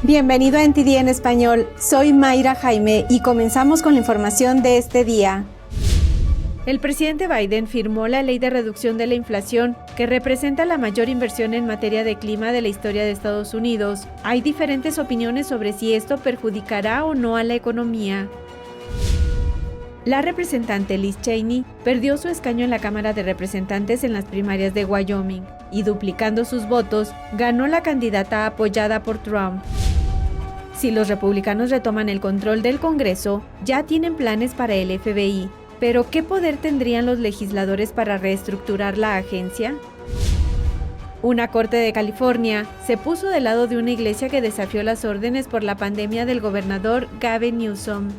Bienvenido a NTD en español, soy Mayra Jaime y comenzamos con la información de este día. El presidente Biden firmó la Ley de Reducción de la Inflación, que representa la mayor inversión en materia de clima de la historia de Estados Unidos. Hay diferentes opiniones sobre si esto perjudicará o no a la economía. La representante Liz Cheney perdió su escaño en la Cámara de Representantes en las primarias de Wyoming y, duplicando sus votos, ganó la candidata apoyada por Trump. Si los republicanos retoman el control del Congreso, ya tienen planes para el FBI. Pero, ¿qué poder tendrían los legisladores para reestructurar la agencia? Una corte de California se puso del lado de una iglesia que desafió las órdenes por la pandemia del gobernador Gavin Newsom.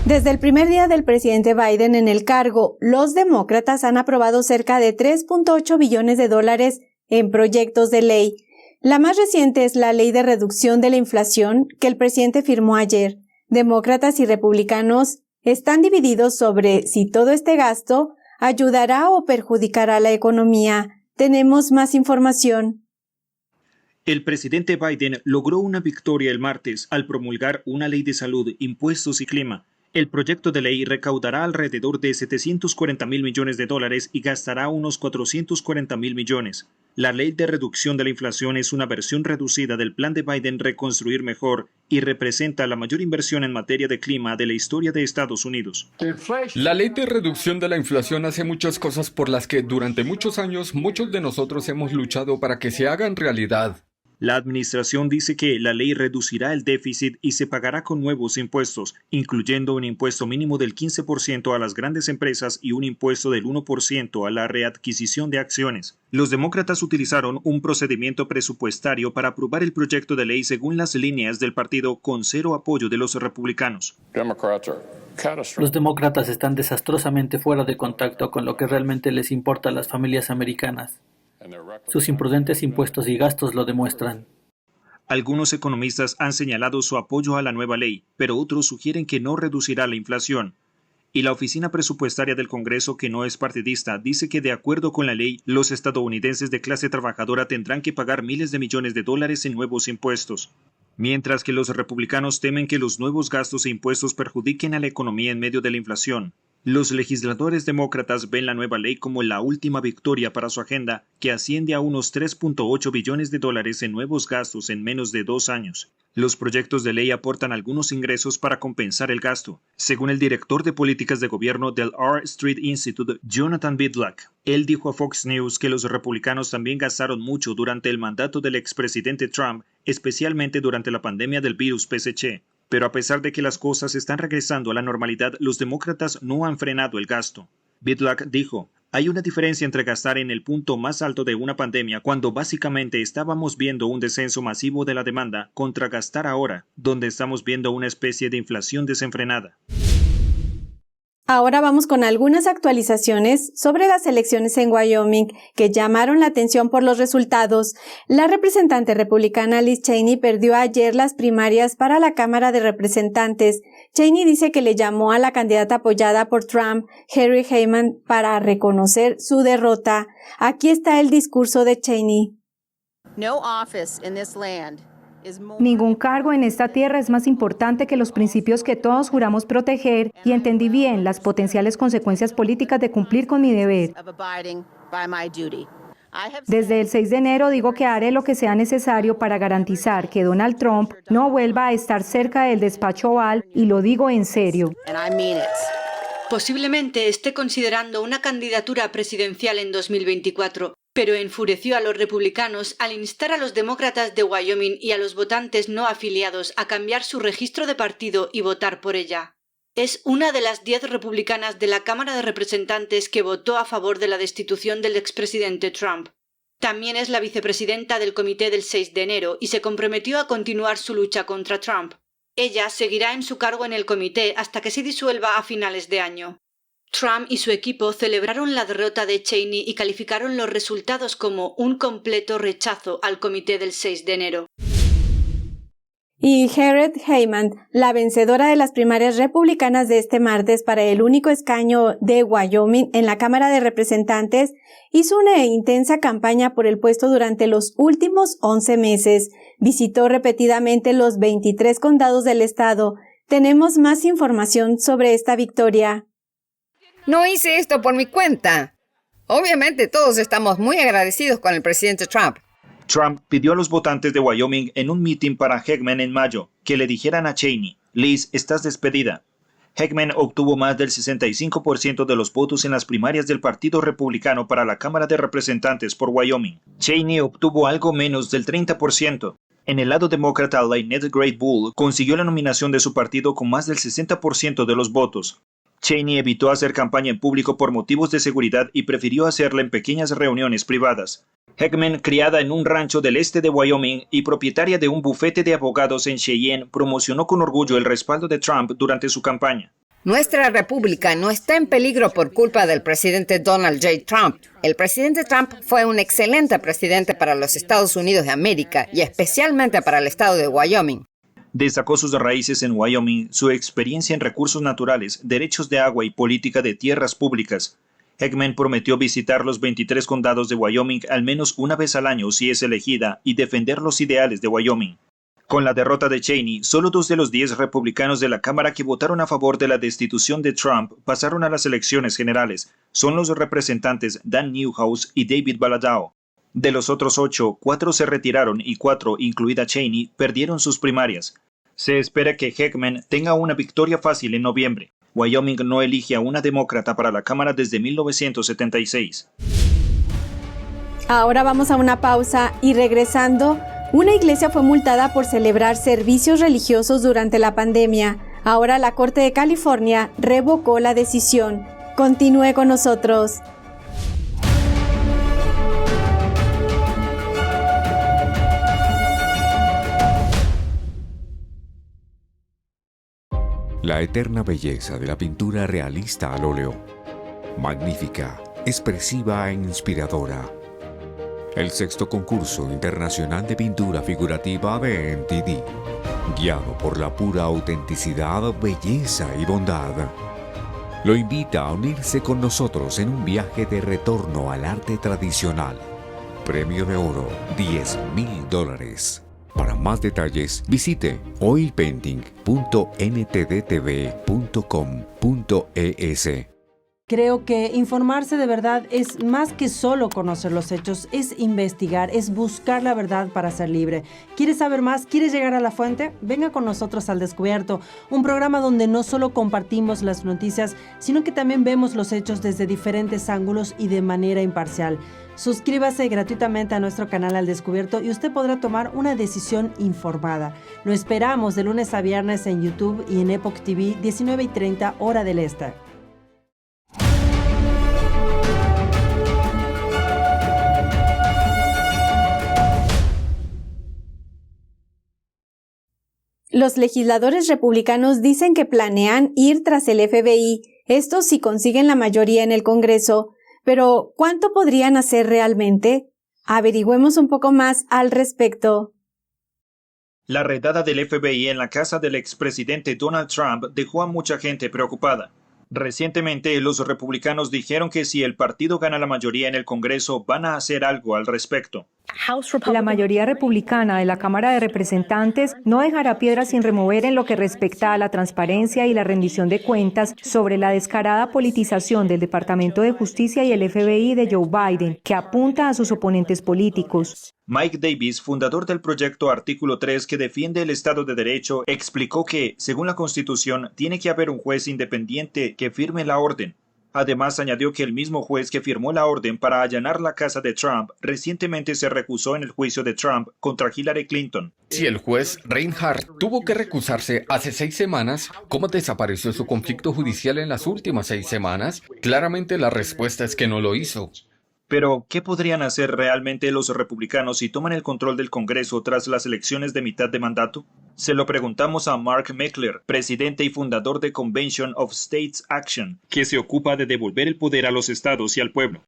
Desde el primer día del presidente Biden en el cargo, los demócratas han aprobado cerca de $3.8 billones en proyectos de ley. La más reciente es la Ley de Reducción de la Inflación, que el presidente firmó ayer. Demócratas y republicanos están divididos sobre si todo este gasto ayudará o perjudicará a la economía. Tenemos más información. El presidente Biden logró una victoria el martes al promulgar una ley de salud, impuestos y clima. El proyecto de ley recaudará alrededor de $740 mil millones y gastará unos $440 mil millones. La ley de reducción de la inflación es una versión reducida del plan de Biden Reconstruir Mejor y representa la mayor inversión en materia de clima de la historia de Estados Unidos. La ley de reducción de la inflación hace muchas cosas por las que durante muchos años muchos de nosotros hemos luchado para que se hagan realidad. La administración dice que la ley reducirá el déficit y se pagará con nuevos impuestos, incluyendo un impuesto mínimo del 15% a las grandes empresas y un impuesto del 1% a la readquisición de acciones. Los demócratas utilizaron un procedimiento presupuestario para aprobar el proyecto de ley según las líneas del partido, con cero apoyo de los republicanos. Los demócratas están desastrosamente fuera de contacto con lo que realmente les importa a las familias americanas. Sus imprudentes impuestos y gastos lo demuestran. Algunos economistas han señalado su apoyo a la nueva ley, pero otros sugieren que no reducirá la inflación. Y la Oficina Presupuestaria del Congreso, que no es partidista, dice que de acuerdo con la ley, los estadounidenses de clase trabajadora tendrán que pagar miles de millones de dólares en nuevos impuestos. Mientras que los republicanos temen que los nuevos gastos e impuestos perjudiquen a la economía en medio de la inflación. Los legisladores demócratas ven la nueva ley como la última victoria para su agenda, que asciende a unos $3.8 billones en nuevos gastos en menos de 2 años. Los proyectos de ley aportan algunos ingresos para compensar el gasto, según el director de políticas de gobierno del R Street Institute, Jonathan Vidlac. Él dijo a Fox News que los republicanos también gastaron mucho durante el mandato del expresidente Trump, especialmente durante la pandemia del virus PCH. Pero a pesar de que las cosas están regresando a la normalidad, los demócratas no han frenado el gasto. Vidlac dijo, hay una diferencia entre gastar en el punto más alto de una pandemia, cuando básicamente estábamos viendo un descenso masivo de la demanda, contra gastar ahora, donde estamos viendo una especie de inflación desenfrenada. Ahora vamos con algunas actualizaciones sobre las elecciones en Wyoming que llamaron la atención por los resultados. La representante republicana Liz Cheney perdió ayer las primarias para la Cámara de Representantes. Cheney dice que le llamó a la candidata apoyada por Trump, Harry Heyman, para reconocer su derrota. Aquí está el discurso de Cheney. Ningún cargo en esta tierra es más importante que los principios que todos juramos proteger, y entendí bien las potenciales consecuencias políticas de cumplir con mi deber. Desde el 6 de enero digo que haré lo que sea necesario para garantizar que Donald Trump no vuelva a estar cerca del despacho Oval, y lo digo en serio. Posiblemente esté considerando una candidatura presidencial en 2024. Pero enfureció a los republicanos al instar a los demócratas de Wyoming y a los votantes no afiliados a cambiar su registro de partido y votar por ella. Es una de las 10 republicanas de la Cámara de Representantes que votó a favor de la destitución del expresidente Trump. También es la vicepresidenta del comité del 6 de enero y se comprometió a continuar su lucha contra Trump. Ella seguirá en su cargo en el comité hasta que se disuelva a finales de año. Trump y su equipo celebraron la derrota de Cheney y calificaron los resultados como un completo rechazo al comité del 6 de enero. Y Harriet Heyman, la vencedora de las primarias republicanas de este martes para el único escaño de Wyoming en la Cámara de Representantes, hizo una intensa campaña por el puesto durante los últimos 11 meses. Visitó repetidamente los 23 condados del estado. Tenemos más información sobre esta victoria. No hice esto por mi cuenta. Obviamente todos estamos muy agradecidos con el presidente Trump. Trump pidió a los votantes de Wyoming en un mitin para Heckman en mayo que le dijeran a Cheney: Liz, estás despedida. Heckman obtuvo más del 65% de los votos en las primarias del Partido Republicano para la Cámara de Representantes por Wyoming. Cheney obtuvo algo menos del 30%. En el lado demócrata, Lynette Great Bull consiguió la nominación de su partido con más del 60% de los votos. Cheney evitó hacer campaña en público por motivos de seguridad y prefirió hacerla en pequeñas reuniones privadas. Heckman, criada en un rancho del este de Wyoming y propietaria de un bufete de abogados en Cheyenne, promocionó con orgullo el respaldo de Trump durante su campaña. Nuestra república no está en peligro por culpa del presidente Donald J. Trump. El presidente Trump fue un excelente presidente para los Estados Unidos de América y especialmente para el estado de Wyoming. Destacó sus raíces en Wyoming, su experiencia en recursos naturales, derechos de agua y política de tierras públicas. Heckman prometió visitar los 23 condados de Wyoming al menos una vez al año si es elegida y defender los ideales de Wyoming. Con la derrota de Cheney, solo 2 de los 10 republicanos de la Cámara que votaron a favor de la destitución de Trump pasaron a las elecciones generales. Son los representantes Dan Newhouse y David Baladao. De los otros 8, 4 se retiraron y 4, incluida Cheney, perdieron sus primarias. Se espera que Heckman tenga una victoria fácil en noviembre. Wyoming no elige a una demócrata para la Cámara desde 1976. Ahora vamos a una pausa y regresando, una iglesia fue multada por celebrar servicios religiosos durante la pandemia. Ahora la Corte de California revocó la decisión. Continúe con nosotros. La eterna belleza de la pintura realista al óleo. Magnífica, expresiva e inspiradora. El 6º concurso internacional de pintura figurativa de NTD. Guiado por la pura autenticidad, belleza y bondad. Lo invita a unirse con nosotros en un viaje de retorno al arte tradicional. Premio de oro, $10,000. Para más detalles, visite oilpainting.ntdtv.com.es. Creo que informarse de verdad es más que solo conocer los hechos, es investigar, es buscar la verdad para ser libre. ¿Quieres saber más? ¿Quieres llegar a la fuente? Venga con nosotros al Descubierto, un programa donde no solo compartimos las noticias, sino que también vemos los hechos desde diferentes ángulos y de manera imparcial. Suscríbase gratuitamente a nuestro canal Al Descubierto y usted podrá tomar una decisión informada. Lo esperamos de lunes a viernes en YouTube y en Epoch TV, 19:30 hora del este. Los legisladores republicanos dicen que planean ir tras el FBI, esto si consiguen la mayoría en el Congreso. Pero, ¿cuánto podrían hacer realmente? Averigüemos un poco más al respecto. La redada del FBI en la casa del expresidente Donald Trump dejó a mucha gente preocupada. Recientemente, los republicanos dijeron que si el partido gana la mayoría en el Congreso, van a hacer algo al respecto. La mayoría republicana de la Cámara de Representantes no dejará piedra sin remover en lo que respecta a la transparencia y la rendición de cuentas sobre la descarada politización del Departamento de Justicia y el FBI de Joe Biden, que apunta a sus oponentes políticos. Mike Davis, fundador del proyecto Artículo 3 que defiende el Estado de Derecho, explicó que, según la Constitución, tiene que haber un juez independiente que firme la orden. Además, añadió que el mismo juez que firmó la orden para allanar la casa de Trump recientemente se recusó en el juicio de Trump contra Hillary Clinton. Si el juez Reinhardt tuvo que recusarse hace 6 semanas, ¿cómo desapareció su conflicto judicial en las últimas 6 semanas? Claramente la respuesta es que no lo hizo. Pero, ¿qué podrían hacer realmente los republicanos si toman el control del Congreso tras las elecciones de mitad de mandato? Se lo preguntamos a Mark Meckler, presidente y fundador de Convention of States Action, que se ocupa de devolver el poder a los estados y al pueblo.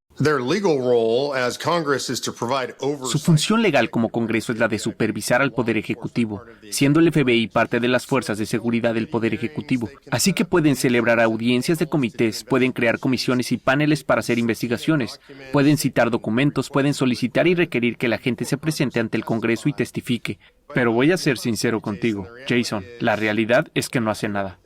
Su función legal como Congreso es la de supervisar al Poder Ejecutivo, siendo el FBI parte de las fuerzas de seguridad del Poder Ejecutivo. Así que pueden celebrar audiencias de comités, pueden crear comisiones y paneles para hacer investigaciones, pueden citar documentos, pueden solicitar y requerir que la gente se presente ante el Congreso y testifique. Pero voy a ser sincero contigo, Jason, la realidad es que no hace nada.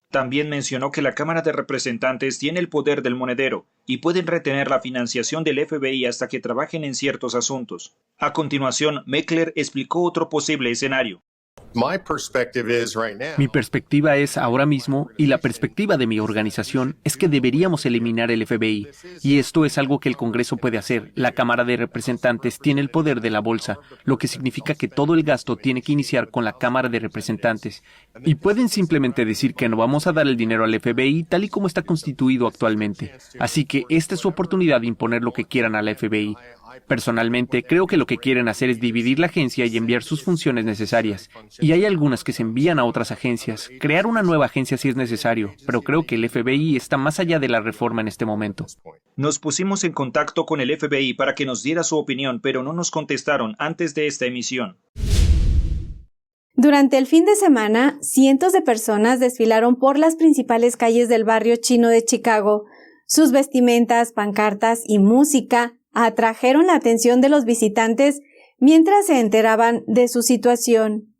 También mencionó que la Cámara de Representantes tiene el poder del monedero y pueden retener la financiación del FBI hasta que trabajen en ciertos asuntos. A continuación, Meckler explicó otro posible escenario. Mi perspectiva es ahora mismo, y la perspectiva de mi organización, es que deberíamos eliminar el FBI. Y esto es algo que el Congreso puede hacer. La Cámara de Representantes tiene el poder de la bolsa, lo que significa que todo el gasto tiene que iniciar con la Cámara de Representantes. Y pueden simplemente decir que no vamos a dar el dinero al FBI tal y como está constituido actualmente. Así que esta es su oportunidad de imponer lo que quieran a la FBI. Personalmente, creo que lo que quieren hacer es dividir la agencia y enviar sus funciones necesarias. Y hay algunas que se envían a otras agencias. Crear una nueva agencia sí es necesario, pero creo que el FBI está más allá de la reforma en este momento. Nos pusimos en contacto con el FBI para que nos diera su opinión, pero no nos contestaron antes de esta emisión. Durante el fin de semana, cientos de personas desfilaron por las principales calles del barrio chino de Chicago. Sus vestimentas, pancartas y música atrajeron la atención de los visitantes mientras se enteraban de su situación.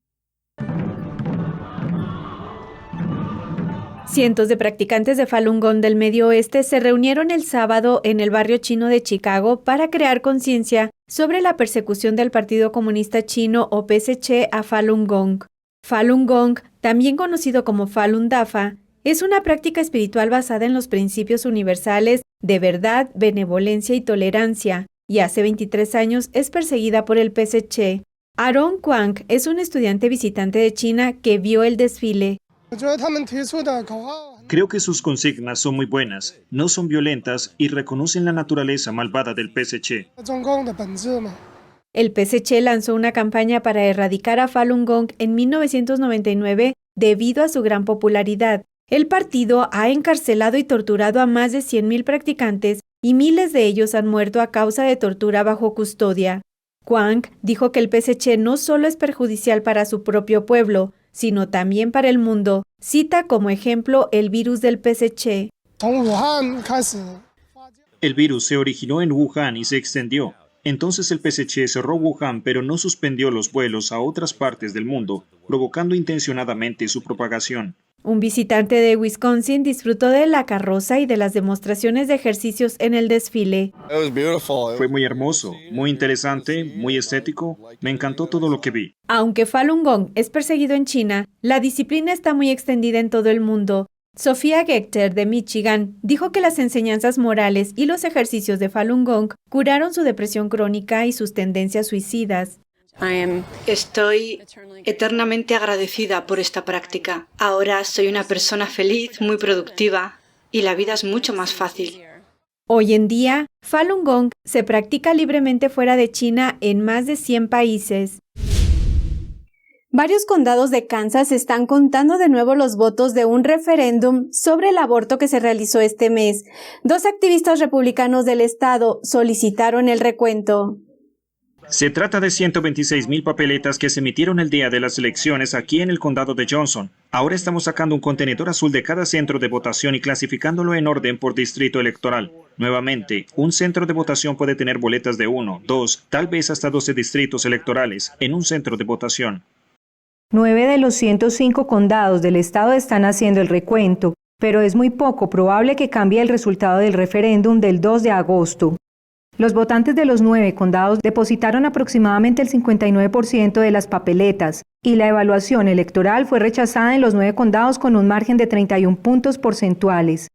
Cientos de practicantes de Falun Gong del Medio Oeste se reunieron el sábado en el barrio chino de Chicago para crear conciencia sobre la persecución del Partido Comunista Chino o PSC a Falun Gong. Falun Gong, también conocido como Falun Dafa, es una práctica espiritual basada en los principios universales de verdad, benevolencia y tolerancia, y hace 23 años es perseguida por el PSC. Aaron Kwang es un estudiante visitante de China que vio el desfile. Creo que sus consignas son muy buenas, no son violentas y reconocen la naturaleza malvada del PSC. El PSC lanzó una campaña para erradicar a Falun Gong en 1999 debido a su gran popularidad. El partido ha encarcelado y torturado a más de 100,000 practicantes y miles de ellos han muerto a causa de tortura bajo custodia. Kwang dijo que el PSC no solo es perjudicial para su propio pueblo, sino también para el mundo. Cita como ejemplo el virus del PSC. El virus se originó en Wuhan y se extendió. Entonces el PSC cerró Wuhan, pero no suspendió los vuelos a otras partes del mundo, provocando intencionadamente su propagación. Un visitante de Wisconsin disfrutó de la carroza y de las demostraciones de ejercicios en el desfile. Fue muy hermoso, muy interesante, muy estético. Me encantó todo lo que vi. Aunque Falun Gong es perseguido en China, la disciplina está muy extendida en todo el mundo. Sofía Gechter, de Michigan, dijo que las enseñanzas morales y los ejercicios de Falun Gong curaron su depresión crónica y sus tendencias suicidas. Estoy eternamente agradecida por esta práctica. Ahora soy una persona feliz, muy productiva, y la vida es mucho más fácil. Hoy en día, Falun Gong se practica libremente fuera de China en más de 100 países. Varios condados de Kansas están contando de nuevo los votos de un referéndum sobre el aborto que se realizó este mes. 2 activistas republicanos del estado solicitaron el recuento. Se trata de 126,000 papeletas que se emitieron el día de las elecciones aquí en el condado de Johnson. Ahora estamos sacando un contenedor azul de cada centro de votación y clasificándolo en orden por distrito electoral. Nuevamente, un centro de votación puede tener boletas de 1, 2, tal vez hasta 12 distritos electorales en un centro de votación. 9 de los 105 condados del estado están haciendo el recuento, pero es muy poco probable que cambie el resultado del referéndum del 2 de agosto. Los votantes de los 9 condados depositaron aproximadamente el 59% de las papeletas y la evaluación electoral fue rechazada en los 9 condados con un margen de 31 puntos porcentuales.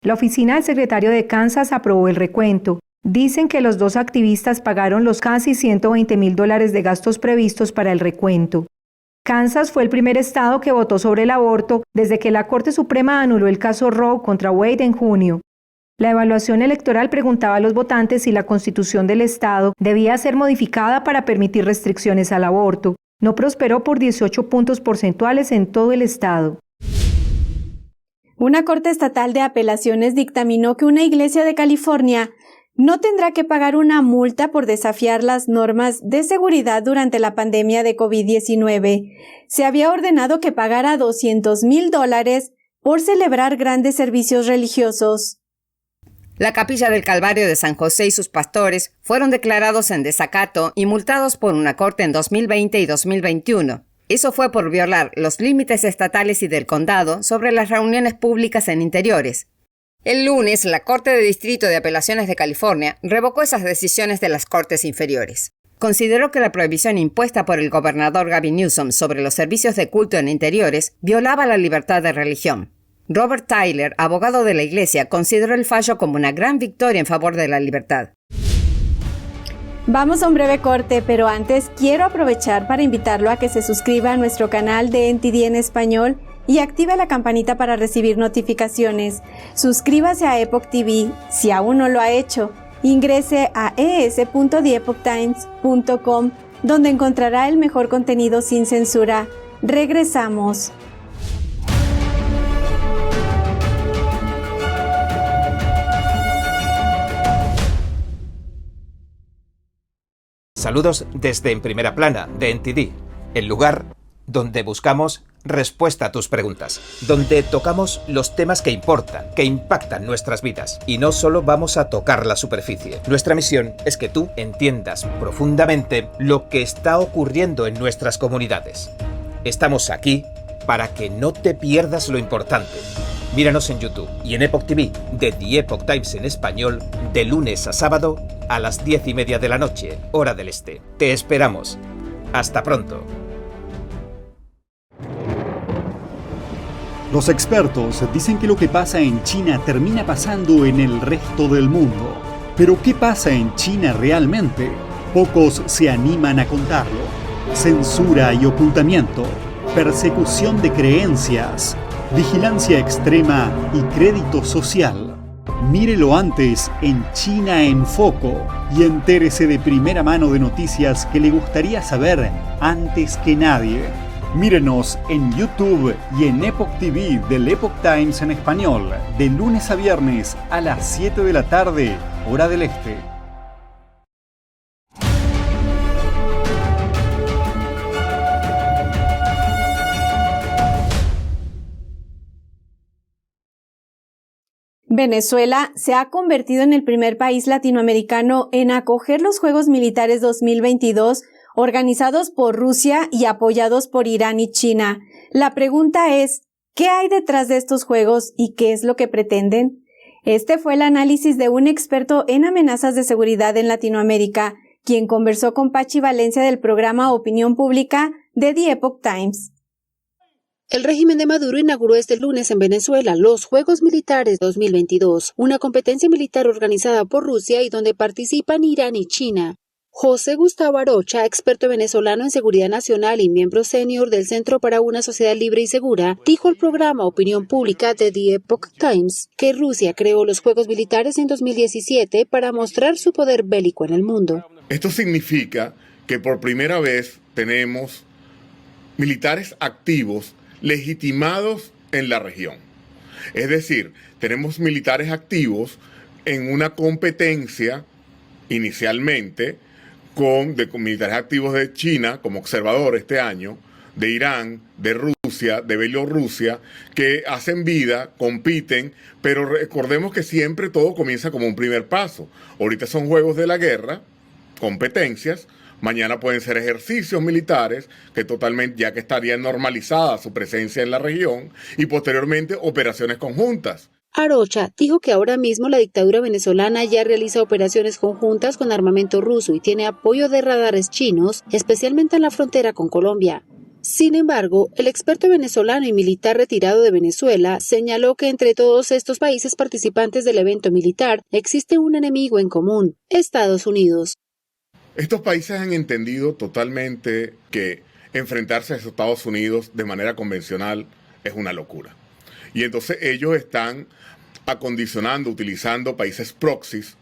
La oficina del secretario de Kansas aprobó el recuento. Dicen que los 2 activistas pagaron los casi $120,000 de gastos previstos para el recuento. Kansas fue el primer estado que votó sobre el aborto desde que la Corte Suprema anuló el caso Roe contra Wade en junio. La evaluación electoral preguntaba a los votantes si la Constitución del Estado debía ser modificada para permitir restricciones al aborto. No prosperó por 18 puntos porcentuales en todo el estado. Una corte estatal de apelaciones dictaminó que una iglesia de California no tendrá que pagar una multa por desafiar las normas de seguridad durante la pandemia de COVID-19. Se había ordenado que pagara $200,000 por celebrar grandes servicios religiosos. La Capilla del Calvario de San José y sus pastores fueron declarados en desacato y multados por una corte en 2020 y 2021. Eso fue por violar los límites estatales y del condado sobre las reuniones públicas en interiores. El lunes, la Corte de Distrito de Apelaciones de California revocó esas decisiones de las cortes inferiores. Consideró que la prohibición impuesta por el gobernador Gavin Newsom sobre los servicios de culto en interiores violaba la libertad de religión. Robert Tyler, abogado de la Iglesia, consideró el fallo como una gran victoria en favor de la libertad. Vamos a un breve corte, pero antes quiero aprovechar para invitarlo a que se suscriba a nuestro canal de NTD en español y active la campanita para recibir notificaciones. Suscríbase a Epoch TV si aún no lo ha hecho. Ingrese a es.theepochtimes.com, donde encontrará el mejor contenido sin censura. Regresamos. Saludos desde En Primera Plana de NTD, el lugar donde buscamos respuesta a tus preguntas, donde tocamos los temas que importan, que impactan nuestras vidas, y no solo vamos a tocar la superficie. Nuestra misión es que tú entiendas profundamente lo que está ocurriendo en nuestras comunidades. Estamos aquí para que no te pierdas lo importante. Míranos en YouTube y en Epoch TV de The Epoch Times en español de lunes a sábado a las 10:30 de la noche, hora del este. Te esperamos. Hasta pronto. Los expertos dicen que lo que pasa en China termina pasando en el resto del mundo. Pero ¿qué pasa en China realmente? Pocos se animan a contarlo. Censura y ocultamiento, persecución de creencias, vigilancia extrema y crédito social. Mírelo antes en China en Foco y entérese de primera mano de noticias que le gustaría saber antes que nadie. Mírenos en YouTube y en Epoch TV del Epoch Times en español, de lunes a viernes a las 7 de la tarde, hora del este. Venezuela se ha convertido en el primer país latinoamericano en acoger los Juegos Militares 2022 organizados por Rusia y apoyados por Irán y China. La pregunta es, ¿qué hay detrás de estos Juegos y qué es lo que pretenden? Este fue el análisis de un experto en amenazas de seguridad en Latinoamérica, quien conversó con Pachi Valencia del programa Opinión Pública de The Epoch Times. El régimen de Maduro inauguró este lunes en Venezuela los Juegos Militares 2022, una competencia militar organizada por Rusia y donde participan Irán y China. José Gustavo Arocha, experto venezolano en seguridad nacional y miembro senior del Centro para una Sociedad Libre y Segura, dijo al programa Opinión Pública de The Epoch Times que Rusia creó los Juegos Militares en 2017 para mostrar su poder bélico en el mundo. Esto significa que por primera vez tenemos militares activos legitimados en la región. Es decir, tenemos militares activos en una competencia inicialmente con militares activos de China como observador este año, de Irán, de Rusia, de Bielorrusia, que hacen vida, compiten, pero recordemos que siempre todo comienza como un primer paso. Ahorita son juegos de la guerra, competencias. Mañana pueden ser ejercicios militares, que totalmente, ya que estaría normalizada su presencia en la región, y posteriormente operaciones conjuntas. Arocha dijo que ahora mismo la dictadura venezolana ya realiza operaciones conjuntas con armamento ruso y tiene apoyo de radares chinos, especialmente en la frontera con Colombia. Sin embargo, el experto venezolano y militar retirado de Venezuela señaló que entre todos estos países participantes del evento militar existe un enemigo en común: Estados Unidos. Estos países han entendido totalmente que enfrentarse a Estados Unidos de manera convencional es una locura. Y entonces ellos están acondicionando, utilizando países proxies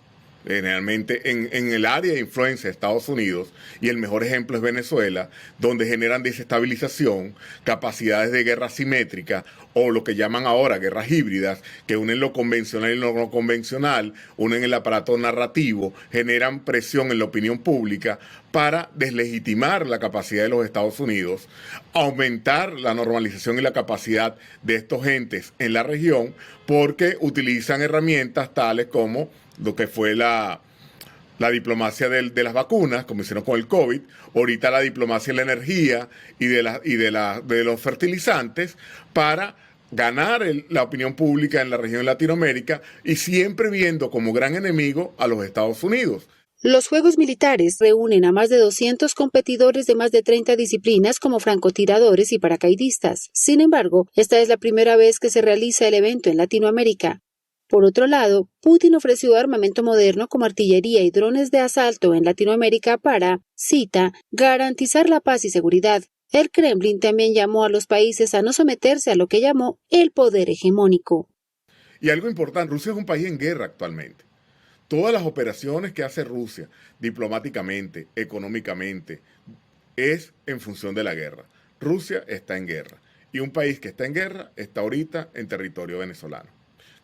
generalmente en el área de influencia de Estados Unidos, y el mejor ejemplo es Venezuela, donde generan desestabilización, capacidades de guerra asimétrica, o lo que llaman ahora guerras híbridas, que unen lo convencional y lo no convencional, unen el aparato narrativo, generan presión en la opinión pública para deslegitimar la capacidad de los Estados Unidos, aumentar la normalización y la capacidad de estos entes en la región, porque utilizan herramientas tales como lo que fue la diplomacia de las vacunas, como hicieron con el COVID, ahorita la diplomacia de la energía y de los fertilizantes, para ganar la opinión pública en la región de Latinoamérica, y siempre viendo como gran enemigo a los Estados Unidos. Los Juegos Militares reúnen a más de 200 competidores de más de 30 disciplinas como francotiradores y paracaidistas. Sin embargo, esta es la primera vez que se realiza el evento en Latinoamérica. Por otro lado, Putin ofreció armamento moderno como artillería y drones de asalto en Latinoamérica para, cita, garantizar la paz y seguridad. El Kremlin también llamó a los países a no someterse a lo que llamó el poder hegemónico. Y algo importante, Rusia es un país en guerra actualmente. Todas las operaciones que hace Rusia, diplomáticamente, económicamente, es en función de la guerra. Rusia está en guerra. Y un país que está en guerra está ahorita en territorio venezolano.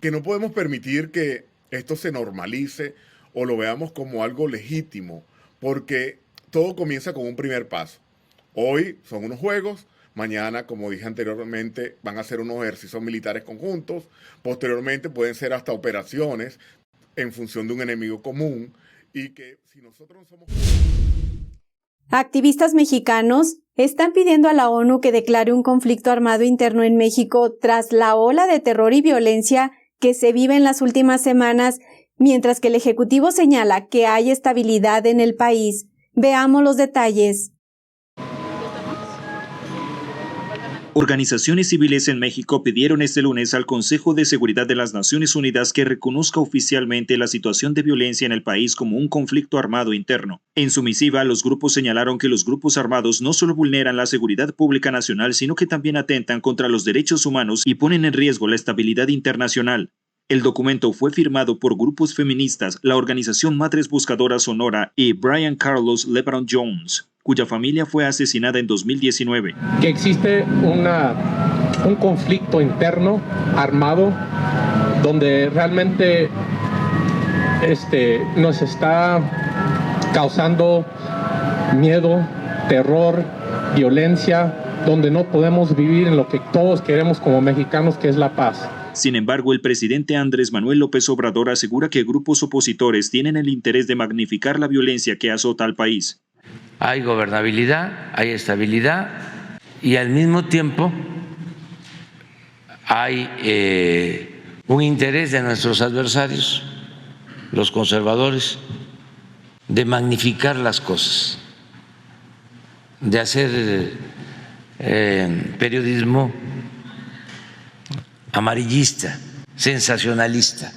Que no podemos permitir que esto se normalice o lo veamos como algo legítimo, porque todo comienza con un primer paso. Hoy son unos juegos, mañana, como dije anteriormente, van a ser unos ejercicios militares conjuntos, posteriormente pueden ser hasta operaciones en función de un enemigo común, y que si nosotros no somos... Activistas mexicanos están pidiendo a la ONU que declare un conflicto armado interno en México tras la ola de terror y violencia que se vive en las últimas semanas, mientras que el Ejecutivo señala que hay estabilidad en el país. Veamos los detalles. Organizaciones civiles en México pidieron este lunes al Consejo de Seguridad de las Naciones Unidas que reconozca oficialmente la situación de violencia en el país como un conflicto armado interno. En su misiva, los grupos señalaron que los grupos armados no solo vulneran la seguridad pública nacional, sino que también atentan contra los derechos humanos y ponen en riesgo la estabilidad internacional. El documento fue firmado por grupos feministas, la organización Madres Buscadoras Sonora y Brian Carlos LeBron Jones, cuya familia fue asesinada en 2019. Que existe un conflicto interno armado donde realmente nos está causando miedo, terror, violencia, donde no podemos vivir en lo que todos queremos como mexicanos, que es la paz. Sin embargo, el presidente Andrés Manuel López Obrador asegura que grupos opositores tienen el interés de magnificar la violencia que azota al país. Hay gobernabilidad, hay estabilidad y al mismo tiempo hay un interés de nuestros adversarios, los conservadores, de magnificar las cosas, de hacer periodismo amarillista, sensacionalista.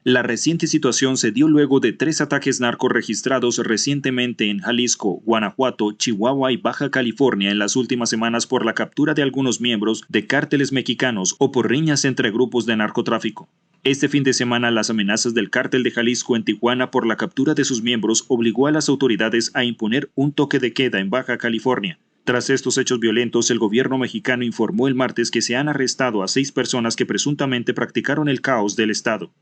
La reciente situación se dio luego de 3 ataques narcos registrados recientemente en Jalisco, Guanajuato, Chihuahua y Baja California en las últimas semanas por la captura de algunos miembros de cárteles mexicanos o por riñas entre grupos de narcotráfico. Este fin de semana, las amenazas del cártel de Jalisco en Tijuana por la captura de sus miembros obligó a las autoridades a imponer un toque de queda en Baja California. Tras estos hechos violentos, el gobierno mexicano informó el martes que se han arrestado a 6 personas que presuntamente practicaron el caos del Estado.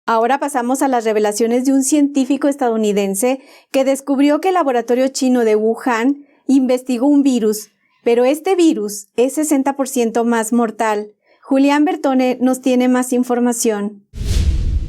Ahora pasamos a las revelaciones de un científico estadounidense que descubrió que el laboratorio chino de Wuhan investigó un virus, pero este virus es 60% más mortal. Julián Bertone nos tiene más información.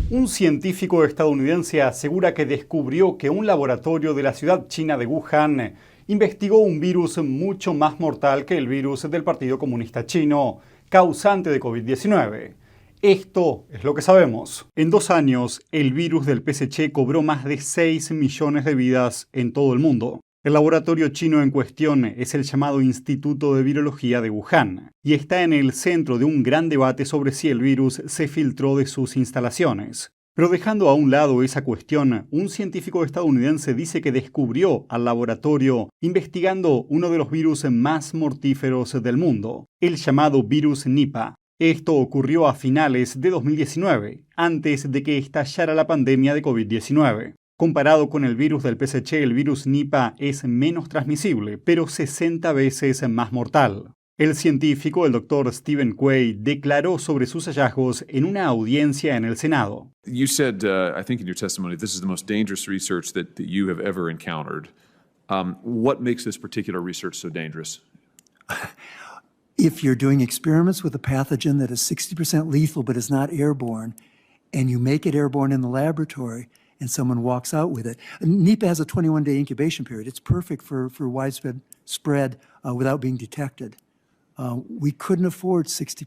Un científico estadounidense asegura que descubrió que un laboratorio de la ciudad china de Wuhan investigó un virus mucho más mortal que el virus del Partido Comunista Chino, causante de COVID-19. Esto es lo que sabemos. En 2 años, el virus del PSC cobró más de 6 millones de vidas en todo el mundo. El laboratorio chino en cuestión es el llamado Instituto de Virología de Wuhan y está en el centro de un gran debate sobre si el virus se filtró de sus instalaciones. Pero dejando a un lado esa cuestión, un científico estadounidense dice que descubrió al laboratorio investigando uno de los virus más mortíferos del mundo, el llamado virus Nipah. Esto ocurrió a finales de 2019, antes de que estallara la pandemia de COVID-19. Comparado con el virus del PSC, el virus Nipah es menos transmisible, pero 60 veces más mortal. El científico, el Dr. Stephen Quay, declaró sobre sus hallazgos en una audiencia en el Senado. You said, I think in your testimony, this is the most dangerous research that you have ever encountered. What makes this particular research so dangerous? If you're doing experiments with a pathogen that is 60% lethal but is not airborne, and you make it airborne in the laboratory, and someone walks out with it. Nipah has a 21-day incubation period. It's perfect for widespread spread without being detected. We couldn't afford 60%.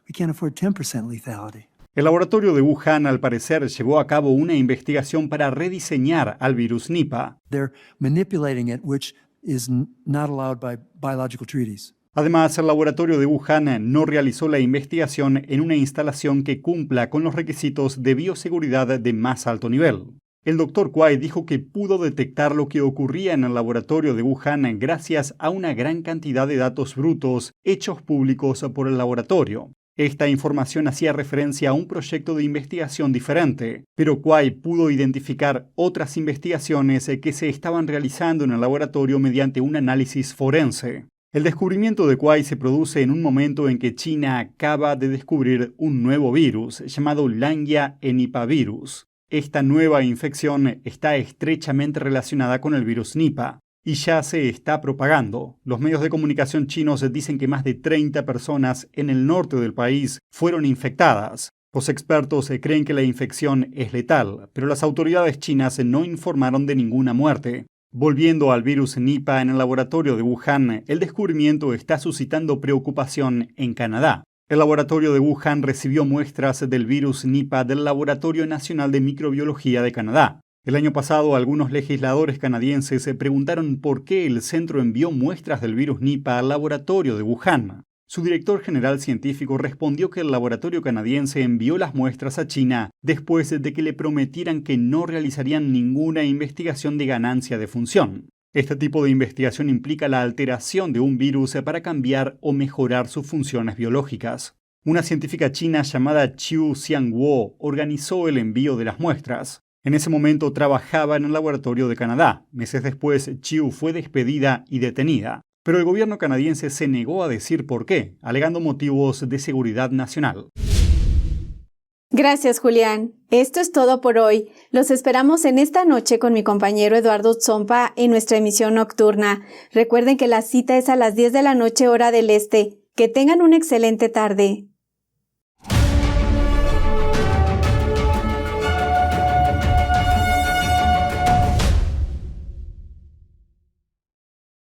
We can't afford 10% lethality. El laboratorio de Wuhan, al parecer, llevó a cabo una investigación para rediseñar al virus Nipah. They're manipulating it, which is not allowed by biological treaties. Además, el laboratorio de Wuhan no realizó la investigación en una instalación que cumpla con los requisitos de bioseguridad de más alto nivel. El Dr. Quay dijo que pudo detectar lo que ocurría en el laboratorio de Wuhan gracias a una gran cantidad de datos brutos hechos públicos por el laboratorio. Esta información hacía referencia a un proyecto de investigación diferente, pero Quay pudo identificar otras investigaciones que se estaban realizando en el laboratorio mediante un análisis forense. El descubrimiento de Quay se produce en un momento en que China acaba de descubrir un nuevo virus llamado Lanya-Enipavirus. Esta nueva infección está estrechamente relacionada con el virus Nipah y ya se está propagando. Los medios de comunicación chinos dicen que más de 30 personas en el norte del país fueron infectadas. Los expertos creen que la infección es letal, pero las autoridades chinas no informaron de ninguna muerte. Volviendo al virus Nipah en el laboratorio de Wuhan, el descubrimiento está suscitando preocupación en Canadá. El laboratorio de Wuhan recibió muestras del virus Nipah del Laboratorio Nacional de Microbiología de Canadá. El año pasado, algunos legisladores canadienses se preguntaron por qué el centro envió muestras del virus Nipah al laboratorio de Wuhan. Su director general científico respondió que el laboratorio canadiense envió las muestras a China después de que le prometieran que no realizarían ninguna investigación de ganancia de función. Este tipo de investigación implica la alteración de un virus para cambiar o mejorar sus funciones biológicas. Una científica china llamada Qiu Xiangguo organizó el envío de las muestras. En ese momento trabajaba en el laboratorio de Canadá. Meses después, Qiu fue despedida y detenida. Pero el gobierno canadiense se negó a decir por qué, alegando motivos de seguridad nacional. Gracias, Julián. Esto es todo por hoy. Los esperamos en esta noche con mi compañero Eduardo Zompa en nuestra emisión nocturna. Recuerden que la cita es a las 10 de la noche hora del este. Que tengan una excelente tarde.